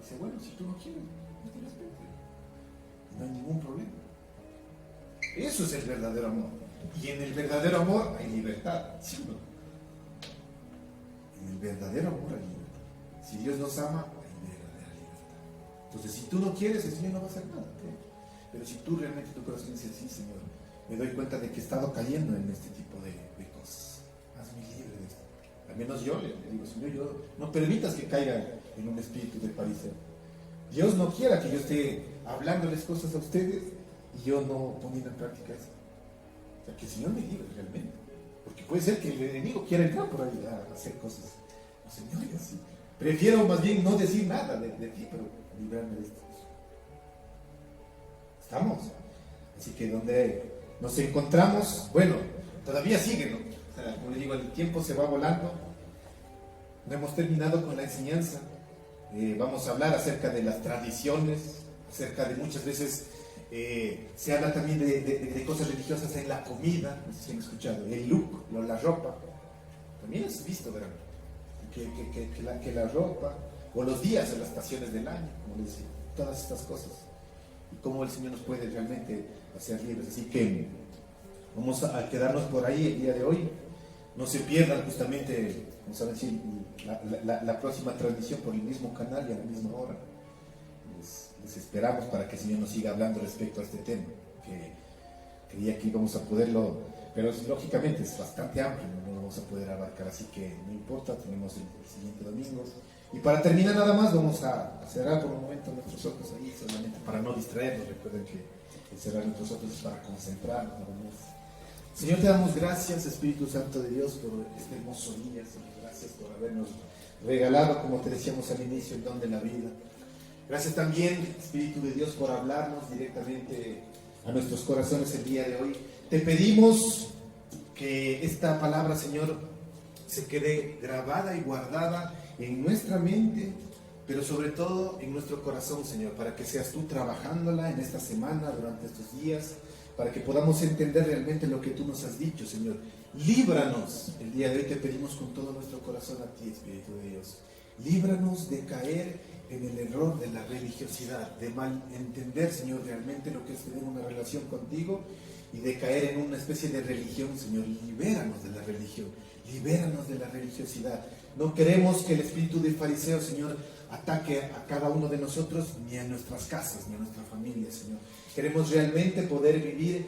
Dice, bueno, si tú no quieres, no te respeto. No hay ningún problema. Eso es el verdadero amor. Y en el verdadero amor hay libertad, ¿sí o no? En el verdadero amor hay libertad. Si Dios nos ama, hay verdadera libertad. Entonces, si tú no quieres, el Señor no va a hacer nada, ¿ok? Pero si tú realmente tu corazón dice, sí, Señor, me doy cuenta de que he estado cayendo en este tipo de cosas. Hazme libre de esto. Al menos yo le digo, Señor, no permitas que caiga en un espíritu de pariseo. Dios no quiera que yo esté hablándoles cosas a ustedes y yo no poniendo en práctica eso. O sea, que el Señor me libre realmente. Porque puede ser que el enemigo quiera entrar por ahí a hacer cosas. No, Señor, yo sí. Prefiero más bien no decir nada de ti, pero librarme de esto. ¿Estamos? Así que donde nos encontramos, bueno, todavía sigue, ¿no? O sea, como le digo, el tiempo se va volando. No hemos terminado con la enseñanza. Vamos a hablar acerca de las tradiciones, acerca de muchas veces se habla también de cosas religiosas en la comida, no sé si han escuchado, el look, la ropa. También has visto, ¿verdad? Que la ropa, o los días o las estaciones del año, como les decía, todas estas cosas. Y cómo el Señor nos puede realmente hacer libres. Así que vamos a quedarnos por ahí el día de hoy. No se pierdan justamente, vamos a decir, la próxima transmisión por el mismo canal y a la misma hora. Les esperamos para que el Señor nos siga hablando respecto a este tema, que creía que íbamos a poderlo, pero lógicamente es bastante amplio, no lo vamos a poder abarcar, así que no importa, tenemos el siguiente domingo. Y para terminar nada más, vamos a cerrar por un momento nuestros ojos ahí, solamente para no distraernos. Recuerden que el cerrar nuestros ojos es para concentrarnos nada más. Señor, te damos gracias, Espíritu Santo de Dios, por este hermoso día. Señor, gracias por habernos regalado, como te decíamos al inicio, el don de la vida. Gracias también, Espíritu de Dios, por hablarnos directamente a nuestros corazones el día de hoy. Te pedimos que esta palabra, Señor, se quede grabada y guardada en nuestra mente, pero sobre todo en nuestro corazón, Señor, para que seas tú trabajándola en esta semana, durante estos días, para que podamos entender realmente lo que tú nos has dicho, Señor. Líbranos, el día de hoy te pedimos con todo nuestro corazón a ti, Espíritu de Dios. Líbranos de caer en el error de la religiosidad, de mal entender, Señor, realmente lo que es tener una relación contigo y de caer en una especie de religión, Señor. Libéranos de la religión, libéranos de la religiosidad. No queremos que el espíritu del fariseo, Señor, ataque a cada uno de nosotros, ni a nuestras casas, ni a nuestra familia, Señor. Queremos realmente poder vivir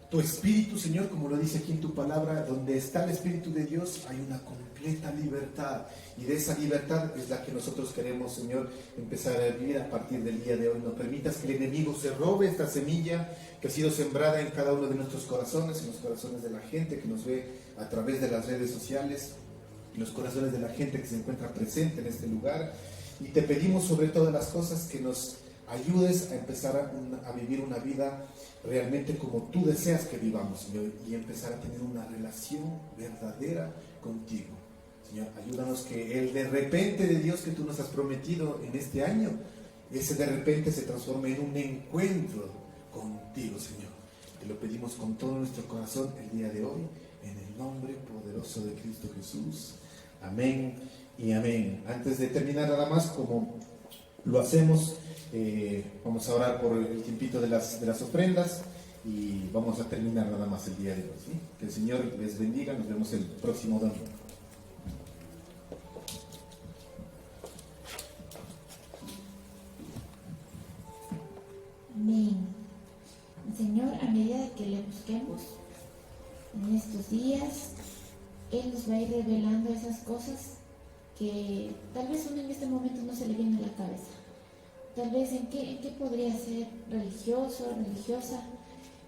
tu espíritu, Señor, como lo dice aquí en tu palabra, donde está el Espíritu de Dios hay una completa libertad, y de esa libertad es la que nosotros queremos, Señor, empezar a vivir a partir del día de hoy. No permitas que el enemigo se robe esta semilla que ha sido sembrada en cada uno de nuestros corazones, en los corazones de la gente que nos ve a través de las redes sociales, en los corazones de la gente que se encuentra presente en este lugar. Y te pedimos sobre todas las cosas que nos ayudes a empezar a vivir una vida realmente como tú deseas que vivamos, Señor, y empezar a tener una relación verdadera contigo. Señor, ayúdanos que el de repente de Dios que tú nos has prometido en este año, ese de repente se transforme en un encuentro contigo, Señor. Te lo pedimos con todo nuestro corazón el día de hoy, en el nombre poderoso de Cristo Jesús. Amén y amén. Antes de terminar, nada más, como lo hacemos, vamos a orar por el tiempito de las ofrendas y vamos a terminar nada más el día de hoy, ¿sí? Que el Señor les bendiga. Nos vemos el próximo domingo. Amén. Señor, a medida que le busquemos en estos días, Él nos va a ir revelando esas cosas que tal vez uno en este momento no se le viene a la cabeza. Tal vez en qué podría ser religioso, religiosa.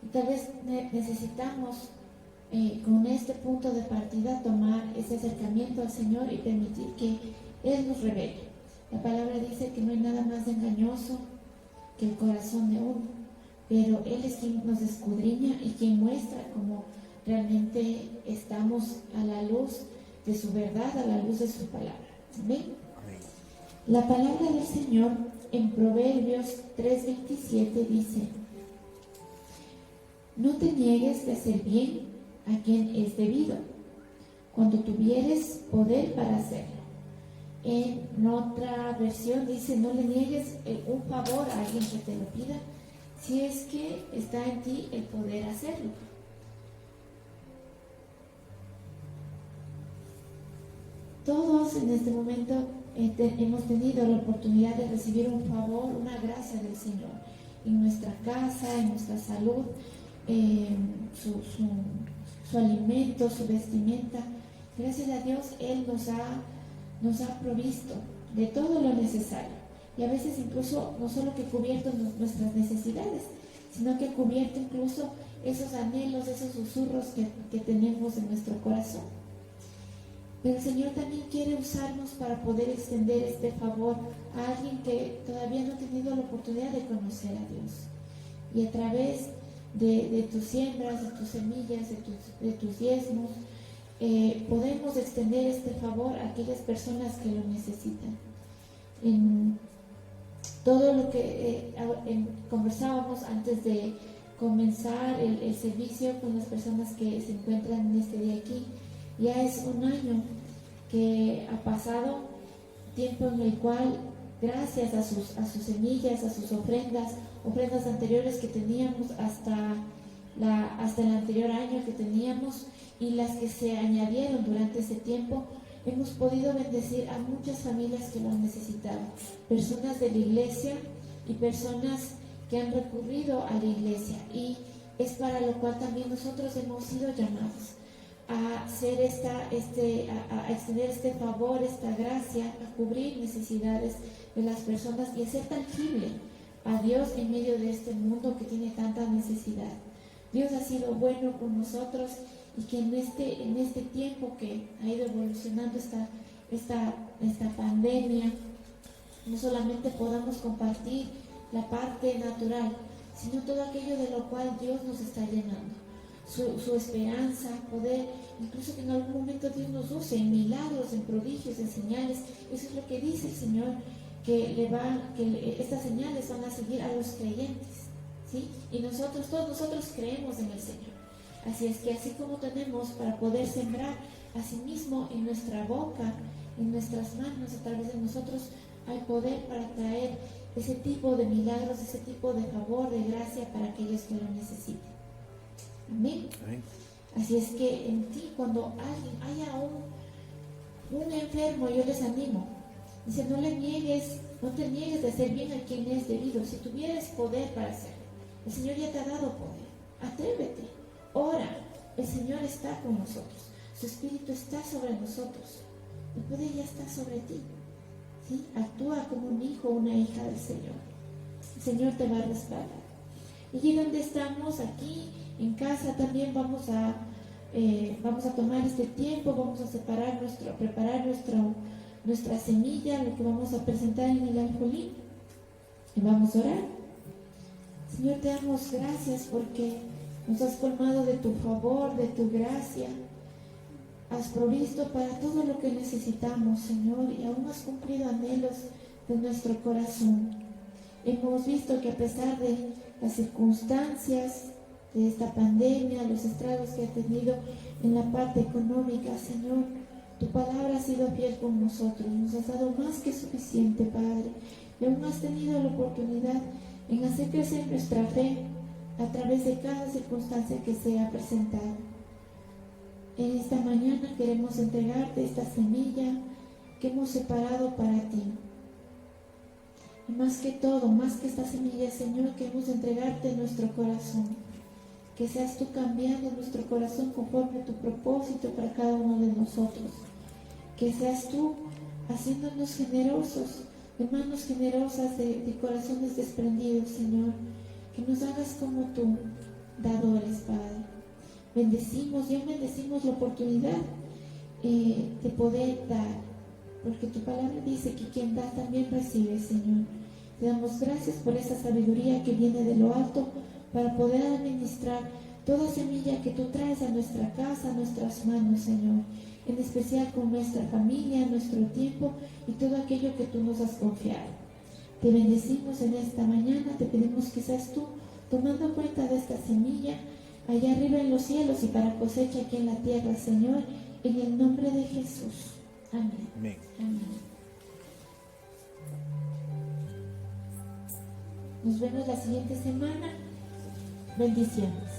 Y tal vez necesitamos con este punto de partida tomar ese acercamiento al Señor y permitir que Él nos revele. La palabra dice que no hay nada más engañoso que el corazón de uno, pero Él es quien nos escudriña y quien muestra cómo realmente estamos a la luz de su verdad, a la luz de su palabra. Amén. Amén. La palabra del Señor en Proverbios 3:27 dice: no te niegues de hacer bien a quien es debido, cuando tuvieres poder para hacerlo. En otra versión dice: no le niegues un favor a alguien que te lo pida, si es que está en ti el poder hacerlo. Todos en este momento hemos tenido la oportunidad de recibir un favor, una gracia del Señor en nuestra casa, en nuestra salud, su alimento, su vestimenta. Gracias a Dios Él nos ha provisto de todo lo necesario, y a veces incluso no solo que ha cubierto nuestras necesidades, sino que ha cubierto incluso esos anhelos, esos susurros que tenemos en nuestro corazón. Pero el Señor también quiere usarnos para poder extender este favor a alguien que todavía no ha tenido la oportunidad de conocer a Dios. Y a través de tus siembras, de tus semillas, de tus diezmos, podemos extender este favor a aquellas personas que lo necesitan. En todo lo que conversábamos antes de comenzar el servicio con las personas que se encuentran en este día aquí, ya es un año que ha pasado, tiempo en el cual, gracias a sus semillas, a sus ofrendas anteriores que teníamos hasta el anterior año que teníamos, y las que se añadieron durante ese tiempo, hemos podido bendecir a muchas familias que lo han necesitado, personas de la iglesia y personas que han recurrido a la iglesia, y es para lo cual también nosotros hemos sido llamados a hacer a extender este favor, esta gracia, a cubrir necesidades de las personas y a ser tangible a Dios en medio de este mundo que tiene tanta necesidad. Dios ha sido bueno con nosotros, y que en este tiempo que ha ido evolucionando esta pandemia, no solamente podamos compartir la parte natural, sino todo aquello de lo cual Dios nos está llenando. Su esperanza, poder, incluso que en algún momento Dios nos use en milagros, en prodigios, en señales. Eso es lo que dice el Señor, que estas señales van a seguir a los creyentes, ¿sí? Y todos nosotros creemos en el Señor. Así es que así como tenemos para poder sembrar, asimismo en nuestra boca, en nuestras manos, a través de nosotros, hay poder para traer ese tipo de milagros, ese tipo de favor, de gracia para aquellos que lo necesiten. Amén. Amén. Así es que en ti, cuando alguien haya un enfermo, yo les animo. Dice, no te niegues de hacer bien a quien es debido. Si tuvieras poder para hacerlo, el Señor ya te ha dado poder. Atrévete, ora. El Señor está con nosotros. Su Espíritu está sobre nosotros. El poder ya está sobre ti. ¿Sí? Actúa como un hijo o una hija del Señor. El Señor te va a respaldar. Y allí donde estamos, aquí en casa, también vamos a tomar este tiempo, vamos a preparar nuestra semilla, lo que vamos a presentar en el alfolí. Y vamos a orar. Señor, te damos gracias porque nos has colmado de tu favor, de tu gracia. Has provisto para todo lo que necesitamos, Señor, y aún has cumplido anhelos de nuestro corazón. Hemos visto que a pesar de las circunstancias de esta pandemia, los estragos que ha tenido en la parte económica, Señor, tu palabra ha sido fiel con nosotros. Nos has dado más que suficiente, Padre, y aún has tenido la oportunidad en hacer crecer nuestra fe a través de cada circunstancia que se ha presentado. En esta mañana queremos entregarte esta semilla que hemos separado para ti. Y más que todo, más que esta semilla, Señor, queremos entregarte nuestro corazón. Que seas tú cambiando nuestro corazón conforme a tu propósito para cada uno de nosotros. Que seas tú haciéndonos generosos, de manos generosas, de corazones desprendidos, Señor. Que nos hagas como tú, dadores, Padre. Bendecimos la oportunidad de poder dar, porque tu palabra dice que quien da también recibe, Señor. Te damos gracias por esa sabiduría que viene de lo alto para poder administrar toda semilla que tú traes a nuestra casa, a nuestras manos, Señor, en especial con nuestra familia, nuestro tiempo y todo aquello que tú nos has confiado. Te bendecimos en esta mañana, te pedimos que seas tú tomando cuenta de esta semilla allá arriba en los cielos y para cosecha aquí en la tierra, Señor, en el nombre de Jesús. Amén. Amén. Amén. Nos vemos la siguiente semana. Bendiciones.